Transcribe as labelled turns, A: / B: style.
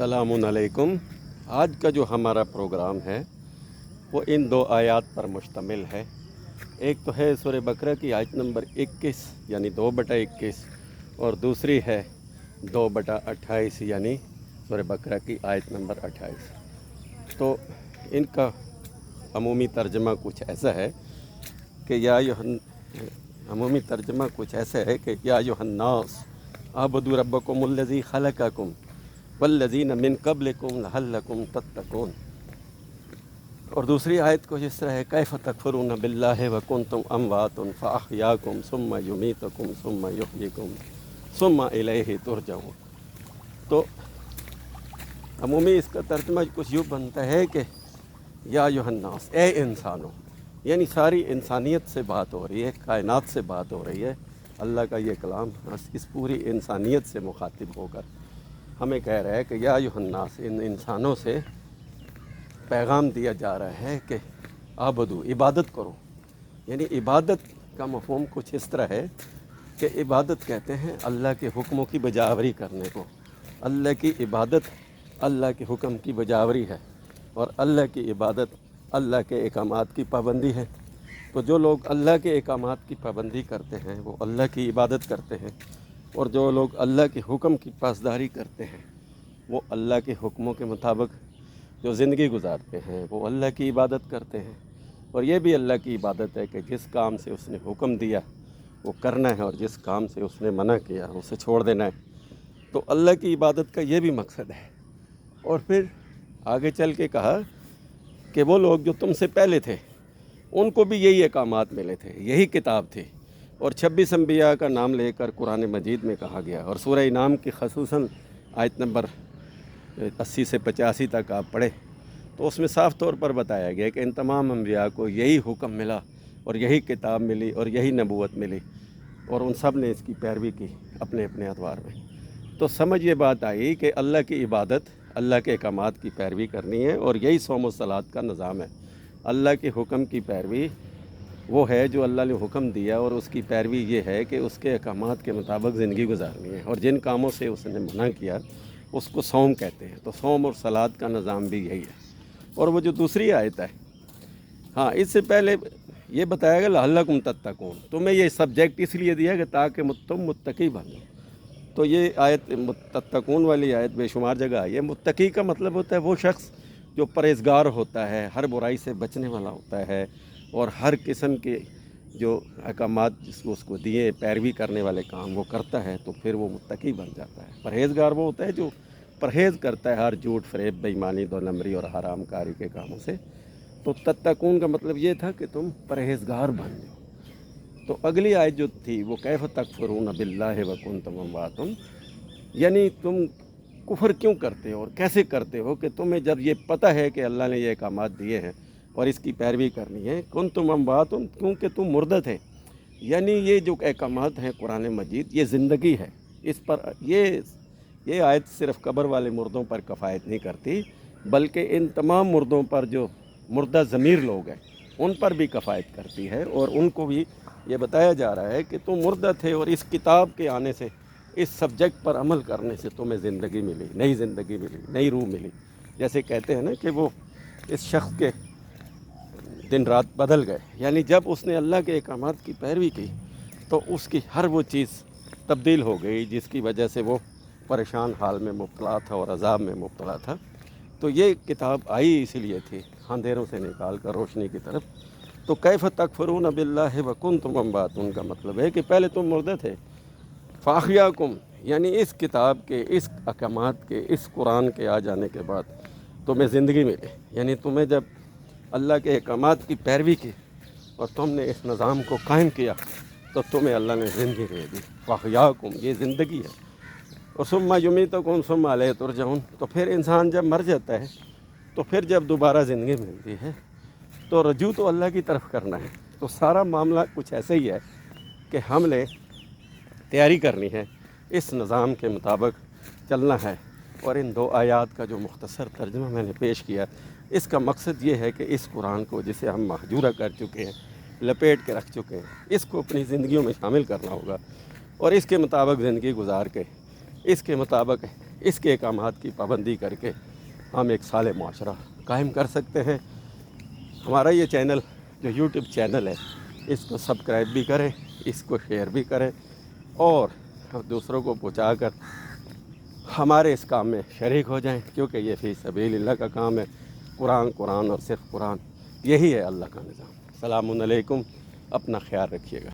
A: السلام علیکم۔ آج کا جو ہمارا پروگرام ہے وہ ان دو آیات پر مشتمل ہے۔ ایک تو ہے سورہ بقرہ کی آیت نمبر 21 یعنی 2/21، اور دوسری ہے 2/28 یعنی سورہ بقرہ کی آیت نمبر 28۔ تو ان کا عمومی ترجمہ کچھ ایسا ہے کہ یا ایھا الناس اعبدوا ربکم الذی خلقکم والذین من قبلکم لعلکم تتقون، اور دوسری آیت کو جس طرح ہے کیف تکفرون باللہ وکنتم امواتا فاحیاکم ثم یمیتکم ثم یحییکم ثم الیہ ترجعون۔ تو عمومی اس کا ترجمہ کچھ یوں بنتا ہے کہ یا ایھا الناس، اے انسانوں، یعنی ساری انسانیت سے بات ہو رہی ہے، کائنات سے بات ہو رہی ہے۔ اللہ کا یہ کلام اس پوری انسانیت سے مخاطب ہو کر ہمیں کہہ رہا ہے کہ یا ایھا الناس، ان انسانوں سے پیغام دیا جا رہا ہے کہ عبدو، عبادت کرو۔ یعنی عبادت کا مفہوم کچھ اس طرح ہے کہ عبادت کہتے ہیں اللہ کے حکموں کی بجاوری کرنے کو۔ اللہ کی عبادت اللہ کے حکم کی بجاوری ہے، اور اللہ کی عبادت اللہ کے احکامات کی پابندی ہے۔ تو جو لوگ اللہ کے احکامات کی پابندی کرتے ہیں وہ اللہ کی عبادت کرتے ہیں، اور جو لوگ اللہ کے حکم کی پاسداری کرتے ہیں وہ اللہ کے حکموں کے مطابق جو زندگی گزارتے ہیں وہ اللہ کی عبادت کرتے ہیں۔ اور یہ بھی اللہ کی عبادت ہے کہ جس کام سے اس نے حکم دیا وہ کرنا ہے، اور جس کام سے اس نے منع کیا اسے چھوڑ دینا ہے۔ تو اللہ کی عبادت کا یہ بھی مقصد ہے۔ اور پھر آگے چل کے کہا کہ وہ لوگ جو تم سے پہلے تھے ان کو بھی یہی احکامات ملے تھے، یہی کتاب تھی، اور 26 انبیاء کا نام لے کر قرآن مجید میں کہا گیا، اور سورہ انعام کی خصوصاً آیت نمبر 80 سے 85 تک آپ پڑھیں تو اس میں صاف طور پر بتایا گیا کہ ان تمام انبیاء کو یہی حکم ملا اور یہی کتاب ملی اور یہی نبوت ملی، اور ان سب نے اس کی پیروی کی اپنے اپنے ادوار میں۔ تو سمجھ یہ بات آئی کہ اللہ کی عبادت اللہ کے احکامات کی پیروی کرنی ہے، اور یہی صوم و صلات کا نظام ہے۔ اللہ کے حکم کی پیروی وہ ہے جو اللہ نے حکم دیا، اور اس کی پیروی یہ ہے کہ اس کے احکامات کے مطابق زندگی گزارنی ہے، اور جن کاموں سے اس نے منع کیا اس کو صوم کہتے ہیں۔ تو صوم اور صلات کا نظام بھی یہی ہے۔ اور وہ جو دوسری آیت ہے، اس سے پہلے یہ بتایا گیا لعلکم تتقون، تمہیں یہ سبجیکٹ اس لیے دیا کہ تاکہ تم متقی بن جاؤ۔ تو یہ آیت تتقون والی آیت بے شمار جگہ آئی ہے۔ متقی کا مطلب ہوتا ہے وہ شخص جو پرہیزگار ہوتا ہے، ہر برائی سے بچنے والا ہوتا ہے، اور ہر قسم کے جو احکامات اس کو دیے پیروی کرنے والے کام وہ کرتا ہے، تو پھر وہ متقی بن جاتا ہے۔ پرہیزگار وہ ہوتا ہے جو پرہیز کرتا ہے ہر جھوٹ، فریب، بے ایمانی، دو نمبری اور حرام کاری کے کاموں سے۔ تو تتقون کا مطلب یہ تھا کہ تم پرہیزگار بن جاؤ۔ تو اگلی آیت جو تھی وہ کیف تکفرون باللہ وکنتم امواتا، یعنی تم کفر کیوں کرتے ہو اور کیسے کرتے ہو کہ تمہیں جب یہ پتہ ہے کہ اللہ نے یہ احکامات دیے ہیں اور اس کی پیروی کرنی ہے، کنتم امواتا، کیونکہ تم مردہ تھے۔ یعنی یہ جو احکامات ہیں قرآن مجید یہ زندگی ہے، اس پر یہ آیت صرف قبر والے مردوں پر کفایت نہیں کرتی، بلکہ ان تمام مردوں پر جو مردہ ضمیر لوگ ہیں ان پر بھی کفایت کرتی ہے، اور ان کو بھی یہ بتایا جا رہا ہے کہ تم مردہ تھے، اور اس کتاب کے آنے سے، اس سبجیکٹ پر عمل کرنے سے تمہیں زندگی ملی، نئی زندگی ملی، نئی روح ملی۔ جیسے کہتے ہیں نا کہ وہ اس شخص کے دن رات بدل گئے، یعنی جب اس نے اللہ کے احکامات کی پیروی کی تو اس کی ہر وہ چیز تبدیل ہو گئی جس کی وجہ سے وہ پریشان حال میں مبتلا تھا اور عذاب میں مبتلا تھا۔ تو یہ کتاب آئی اسی لیے تھی، اندھیروں سے نکال کر روشنی کی طرف۔ تو کیف تکفرون باللہ وکنتم امواتا کا مطلب ہے کہ پہلے تم مردہ تھے، فاحیاکم، یعنی اس کتاب کے، اس احکامات کے، اس قرآن کے آ جانے کے بعد تمہیں زندگی ملی۔ یعنی تمہیں جب اللہ کے احکامات کی پیروی کی اور تم نے اس نظام کو قائم کیا تو تمہیں اللہ نے زندگی دے دی۔ فاحیاکم، یہ زندگی ہے۔ اور ثم یمیتکم ثم الیہ ترجعون، تو پھر انسان جب مر جاتا ہے تو پھر جب دوبارہ زندگی ملتی ہے تو رجوع تو اللہ کی طرف کرنا ہے۔ تو سارا معاملہ کچھ ایسا ہی ہے کہ ہم نے تیاری کرنی ہے، اس نظام کے مطابق چلنا ہے۔ اور ان دو آیات کا جو مختصر ترجمہ میں نے پیش کیا، اس کا مقصد یہ ہے کہ اس قرآن کو جسے ہم محجورہ کر چکے ہیں، لپیٹ کے رکھ چکے ہیں، اس کو اپنی زندگیوں میں شامل کرنا ہوگا، اور اس کے مطابق زندگی گزار کے اس کے مطابق اس کے احکامات کی پابندی کر کے ہم ایک صالح معاشرہ قائم کر سکتے ہیں۔ ہمارا یہ چینل جو یوٹیوب چینل ہے اس کو سبسکرائب بھی کریں، اس کو شیئر بھی کریں اور دوسروں کو پہنچا کر ہمارے اس کام میں شریک ہو جائیں، کیونکہ یہ فی سبیل اللہ کا کام ہے۔ قرآن اور صرف قرآن، یہی ہے اللہ کا نظام۔ السلام علیکم، اپنا خیال رکھیے گا۔